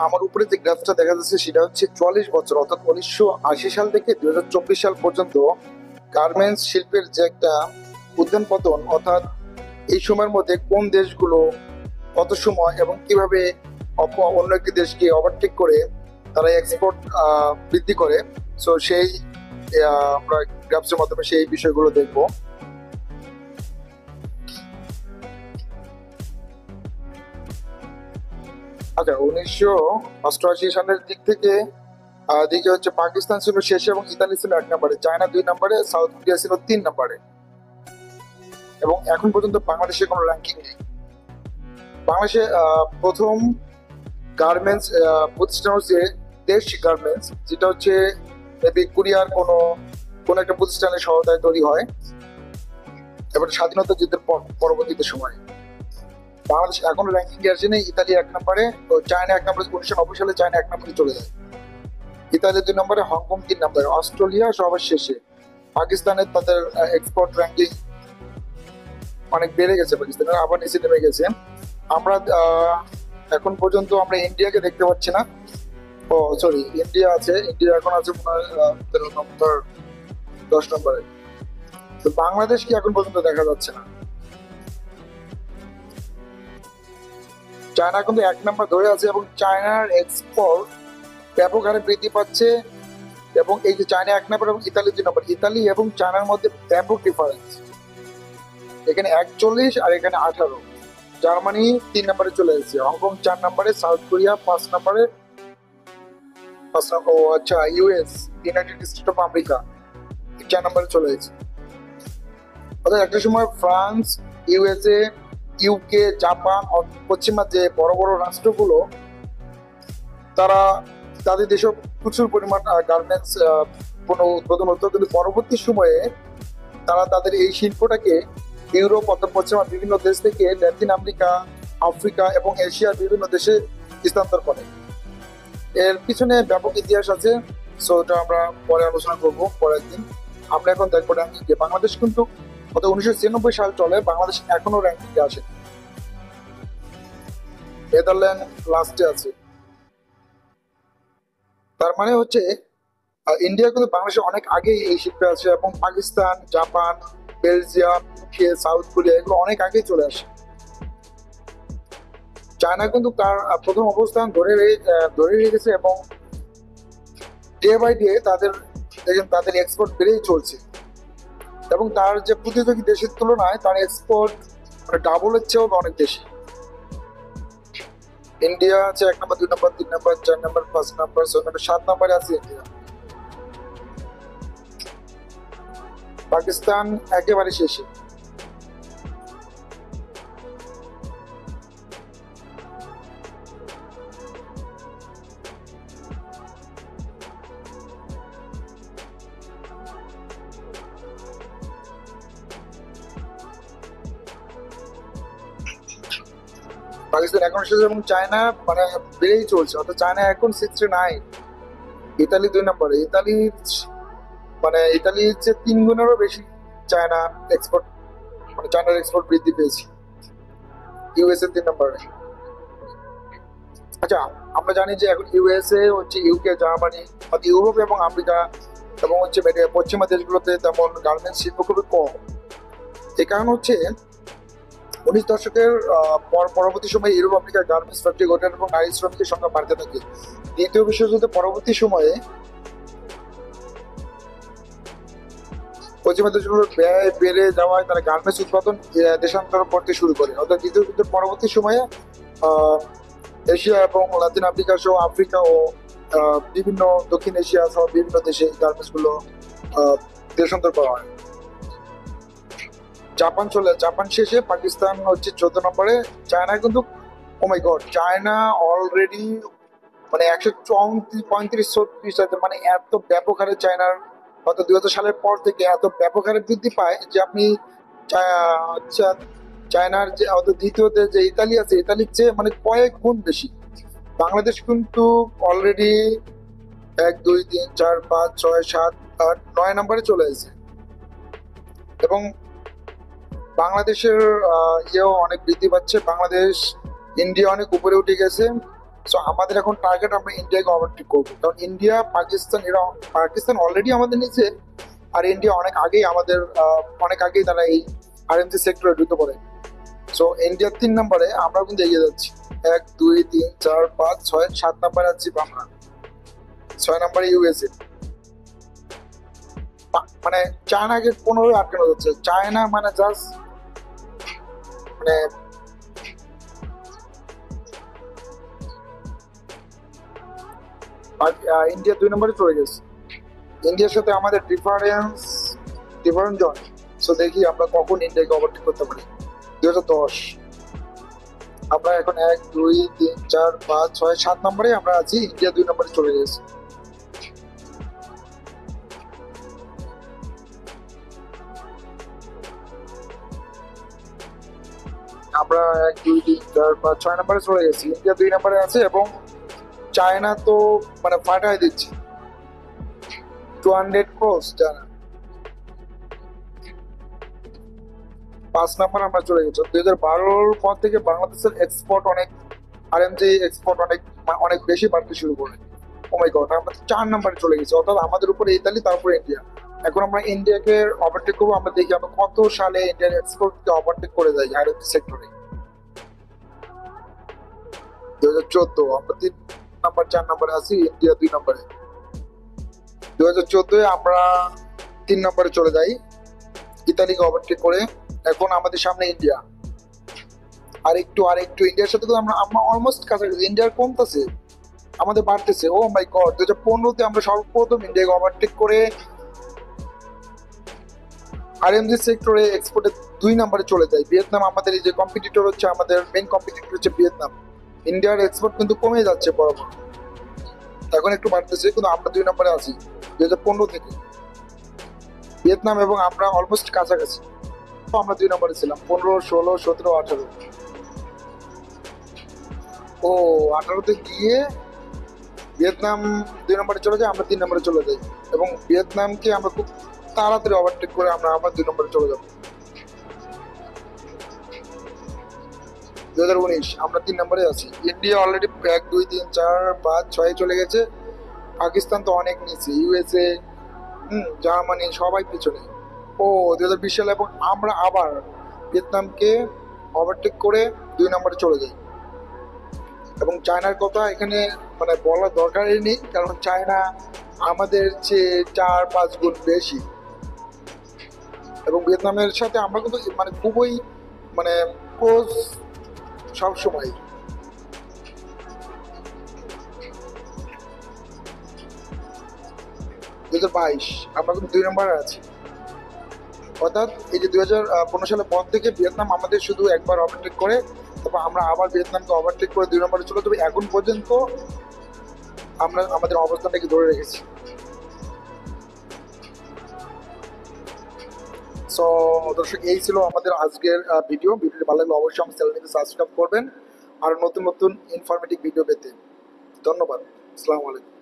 আমার উপরে যে গ্রাফটা দেখা যাচ্ছে সেটা হচ্ছে 44 বছর, অর্থাৎ 1980 সাল থেকে 2024 সাল পর্যন্ত গার্মেন্টস শিল্পের যে একটা উত্থান পতন, অর্থাৎ এই সময়ের মধ্যে কোন দেশগুলো কত সময় এবং কিভাবে অন্য একটি দেশকে ওভারটেক করে তারা এক্সপোর্ট বৃদ্ধি করে। সো সেই আমরা গ্রাফসের মাধ্যমে সেই বিষয়গুলো দেখবো। আচ্ছা, 1988 সালের দিকে হচ্ছে পাকিস্তান ছিল শেষে এবং ইতালি ছিল 1 নম্বরে, চায়না 2 নম্বরে, সাউথ কোরিয়া ছিল 3 নম্বরে। এবং এখন পর্যন্ত বাংলাদেশের কোনো র্যাঙ্কিং নেই। বাংলাদেশে প্রথম গার্মেন্টস প্রতিষ্ঠান হচ্ছে দেশ গার্মেন্টস, যেটা হচ্ছে মেবি কোরিয়ার কোনো একটা প্রতিষ্ঠানের সহায়তায় তৈরি হয় এবার স্বাধীনতা যুদ্ধের পরবর্তীতে সময়। বাংলাদেশ এখন র্যাঙ্কিং এ আসেনি, ইতালি 1 নম্বরে, তো চায়না 1 নম্বরে। 1990 সালে চায়না 1 নম্বরে চলে যায়, ইতালি 2 নম্বরে, হংকং 3 নম্বরে, অস্ট্রেলিয়া সবার শেষে। পাকিস্তানের তাদের এক্সপোর্ট র্যাঙ্কিং অনেক বেড়ে গেছে, পাকিস্তানের আবার নিচে নেমে গেছে। আমরা এখন পর্যন্ত আমরা ইন্ডিয়াকে দেখতে পাচ্ছি না। ও সরি, ইন্ডিয়া আছে, ইন্ডিয়া এখন আছে মনে হয় 13 নম্বর, 10 নম্বরে। তো বাংলাদেশ কি এখন পর্যন্ত দেখা যাচ্ছে না। চায়না কিন্তু 1 নম্বর ধরে আছে এবং চায়নার এক্সপোর্ট ব্যাপক হারে বৃদ্ধি পাচ্ছে। এবং এই যে চায়না 1 নম্বর এবং ইতালি 2 নম্বর, ইতালি এবং চায়নার মধ্যে ব্যাপক ডিফারেন্স। এখানে 41 আর এখানে 18। জার্মানি 3 নম্বরে চলে এসেছে, হংকং 4 নম্বরে, সাউথ কোরিয়া 5 নম্বরে, ও আচ্ছা, US, United state of America 4 নম্বরে চলে এসেছে। অর্থাৎ একটা সময় ফ্রান্স, ইউএসএ, ইউকে, জাপান, পশ্চিমা যে বড় বড় রাষ্ট্রগুলো, তারা তাদের দেশে প্রচুর পরিমাণ গার্মেন্টস কোনো উৎপাদন হতো, কিন্তু পরবর্তী সময়ে তারা তাদের এই শিল্পটাকে ইউরোপ অথবা পশ্চিমা বিভিন্ন দেশ থেকে ল্যাটিন আমেরিকা, আফ্রিকা এবং এশিয়ার বিভিন্ন দেশে স্থানান্তর করে। এর পিছনে ব্যাপক ইতিহাস আছে, সো এটা আমরা পরে আলোচনা করবো পরের দিন। আমরা এখন দেখবো র্যাঙ্কিং এ বাংলাদেশ কিন্তু 1996 সাল চলে, বাংলাদেশ এখনো র্যাঙ্কিং এ আসে, নেদারল্যান্ড লাস্টে আছে। তার মানে হচ্ছে ইন্ডিয়া কিন্তু বাংলাদেশে অনেক আগেই এই শিল্পে আছে, এবং Pakistan, Japan, Belgium, UK, south Korea এগুলো অনেক আগেই চলে আসে। চায়না কিন্তু তার প্রথম অবস্থান ধরে রেখেছে এবং ডে বাই ডে তাদের এক্সপোর্ট বেড়েই চলছে। এবং তার যে প্রতিযোগী দেশের তুলনায় তার এক্সপোর্ট মানে ডাবলের চেয়েও অনেক বেশি। ইন্ডিয়া আছে 1 নম্বর, 2 নম্বর, 3 নম্বর, 4 নম্বর, 5 নম্বর, 6 নম্বর, 7 নম্বরে আছে ইন্ডিয়া। পাকিস্তান একেবারে শেষে। পাকিস্তান এখন শেষে এবং চায়না মানে বেড়েই চলছে, অর্থাৎ চায়না এখন 69, ইতালি 2 নম্বরে। ইতালির চেয়ে 3 গুণেরও বেশি চায়না এক্সপোর্ট, মানে চায়নার এক্সপোর্ট বৃদ্ধি পেয়েছে। ইউএসএ 3 নম্বরে। আচ্ছা, আমরা জানি যে এখন ইউএসএ হচ্ছে ইউকে, জার্মানি, অর্থাৎ ইউরোপ এবং আফ্রিকা এবং হচ্ছে পশ্চিমা দেশগুলোতে তেমন গার্মেন্টস শিল্প খুবই কম। এই কারণ হচ্ছে 19 দশকের পরবর্তী সময়ে ইউরোপ আফ্রিকার গার্মেন্টস ফ্যাক্টরি গঠন এবং নারী শ্রমিকের সংখ্যা বাড়তে থাকে। দ্বিতীয় বিশ্বযুদ্ধের পরবর্তী সময়ে পশ্চিমা দেশগুলোর ব্যয় বেড়ে যাওয়ায় তারা গার্মেন্টস উৎপাদন দেশান্তর করতে শুরু করে। অর্থাৎ দ্বিতীয় যুদ্ধের পরবর্তী সময়ে আহ, এশিয়া এবং লাতিন আফ্রিকা সহ আফ্রিকা ও বিভিন্ন দক্ষিণ এশিয়া সহ বিভিন্ন দেশে গার্মেন্টস গুলো দেশান্তর করা হয়। জাপান শেষে, পাকিস্তান হচ্ছে 14 নম্বরে, চায়না কিন্তু ও মাই গড, চায়না অলরেডি মানে 134-35 মানে এত ব্যাপক হারে চায়নার, হয়তো 2000 সালের পর থেকে এত ব্যাপক হারে বৃদ্ধি পায় যে আপনি আচ্ছা, চায়নার যে দ্বিতীয় দেশ যে ইতালি আছে, ইতালির চেয়ে মানে কয়েক গুণ বেশি। বাংলাদেশ কিন্তু অলরেডি 1, 2, 3, 4, 5, 6, 7, 8, 9 নম্বরে চলে এসেছে। এবং বাংলাদেশের ইয়েও অনেক বৃদ্ধি পাচ্ছে। বাংলাদেশ, ইন্ডিয়া অনেক উপরে উঠে গেছে। সো আমাদের এখন টার্গেট আমরা ইন্ডিয়াকে ওভারটেক করবো, কারণ ইন্ডিয়া পাকিস্তান এরা, পাকিস্তান অলরেডি আমাদের নিচে, আর ইন্ডিয়া অনেক আগেই আমাদের অনেক আগেই তারা এই আরএমজি সেক্টরে ঢুকে পড়ে। সো ইন্ডিয়া 3 নম্বরে, আমরা কিন্তু এগিয়ে যাচ্ছি। 1 2 3 4 5 6 7 নম্বরে আছি আমরা, 6 নম্বরে ইউএসএ। মানে চায়নাকে 15 আটকানো যাচ্ছে। চায়না মানে জাস্ট মানে ইন্ডিয়া 2 নম্বরে চলে গেছে। ইন্ডিয়ার সাথে আমাদের ডিফারেন্স জন। সো দেখি আমরা কখন ইন্ডিয়াকে ওভারটেক করতে পারি। 2010, আমরা এখন 1 2 3 4 5 6 7 নম্বরে আমরা আছি, ইন্ডিয়া 2 নম্বরে চলে গেছে। আমরা 1 2 3 4 5 6 নম্বরে চলে গেছি, ইন্ডিয়া 2 নম্বরে আছে। এবং চায়না তো মানে ফাটাই দিচ্ছে, 200 ক্রোস চায়না। 5 নম্বর আমরা চলে গেছি। 2012-র পর থেকে বাংলাদেশের এক্সপোর্ট অনেক, আরএমজি এক্সপোর্ট অনেক অনেক বেশি বাড়তে শুরু করে। ও মাই গড, আমরা 4 নম্বরে চলে গেছি, অর্থাৎ আমাদের উপরে ইতালি, তারপরে ইন্ডিয়া। এখন আমরা ইন্ডিয়াকে ওভারটেক করবো। আমরা দেখি আমরা কত সালে ইন্ডিয়ান এক্সপোর্টকে ওভারটেক করে যাই আরএমজি সেক্টরে। 2014, আমরা 3 নম্বর 4 নম্বরে আছি, ইন্ডিয়া 2 নম্বরে। 2014-এ আমরা 3 নম্বরে চলে যাই ইতালিকে ওভারটেক করে। এখন আমাদের সামনে ইন্ডিয়া, আর একটু ইন্ডিয়ার সাথে তো আমরা আমরা অলমোস্ট কাছাকাছি। ইন্ডিয়ার কমতেছে, আমাদের বাড়তেছে। ও মাই গড, 2015-তে আমরা সর্বপ্রথম ইন্ডিয়াকে ওভারটেক করে আরএমজি সেক্টরে এক্সপোর্টে 2 নম্বরে চলে যায়। ভিয়েতনাম আমাদের এই যে কম্পিটিটর হচ্ছে, আমাদের মেইন কম্পিটিটর হচ্ছে ভিয়েতনাম। ইন্ডিয়ার এক্সপোর্ট কিন্তু কমে যাচ্ছে বরাবর, এখন একটু বাড়তেছে, কিন্তু আমরা 2 নম্বরে আছি 2015 থেকে। ভিয়েতনাম এবং আমরা অলমোস্ট কাছাকাছি। তো আমরা 2 নম্বরে ছিলাম 15, 16, 17, 18। ও 18-তে গিয়ে ভিয়েতনাম 2 নম্বরে চলে যায়, আমরা 3 নম্বরে চলে যাই। এবং ভিয়েতনামকে আমরা খুব তাড়াতাড়ি ওভারটেক করে আমরা আবার 2 নম্বরে চলে যাবো। 2019, আমরা 3 নম্বরে আছি। ইন্ডিয়া অলরেডি 1 2 3 4 5 6 চলে গেছে। পাকিস্তান তো অনেক নিচে, ইউএসএ, জার্মানি সবাই পিছনে। ও 2020 সালে এবং আমরা আবার ভিয়েতনামকে ওভারটেক করে 2 নম্বরে চলে যাই। এবং চায়নার কথা এখানে মানে বলার দরকারই নেই, কারণ চায়না আমাদের চেয়ে 4-5 গুণ বেশি। এবং ভিয়েতনামের সাথে আমরা কিন্তু মানে খুবই মানে ক্লোজ সবসময়। 2022, আমরা কিন্তু 2 নম্বরে আছি। অর্থাৎ এই যে 2015 সালের পর থেকে ভিয়েতনাম আমাদের শুধু একবার ওভারটেক করে, তারপর আমরা আবার ভিয়েতনামকে ওভারটেক করে 2 নম্বরে চলে যাবো। এখন পর্যন্ত আমরা আমাদের অবস্থানটাকে ধরে রেখেছি। সো দর্শক, এই ছিল আমাদের আজকের ভিডিওটি ভালো লাগলে অবশ্যই আমার চ্যানেলটিকে সাবস্ক্রাইব করবেন আর নতুন নতুন ইনফরমেটিভ ভিডিও পেতে। ধন্যবাদ। আসসালামু আলাইকুম।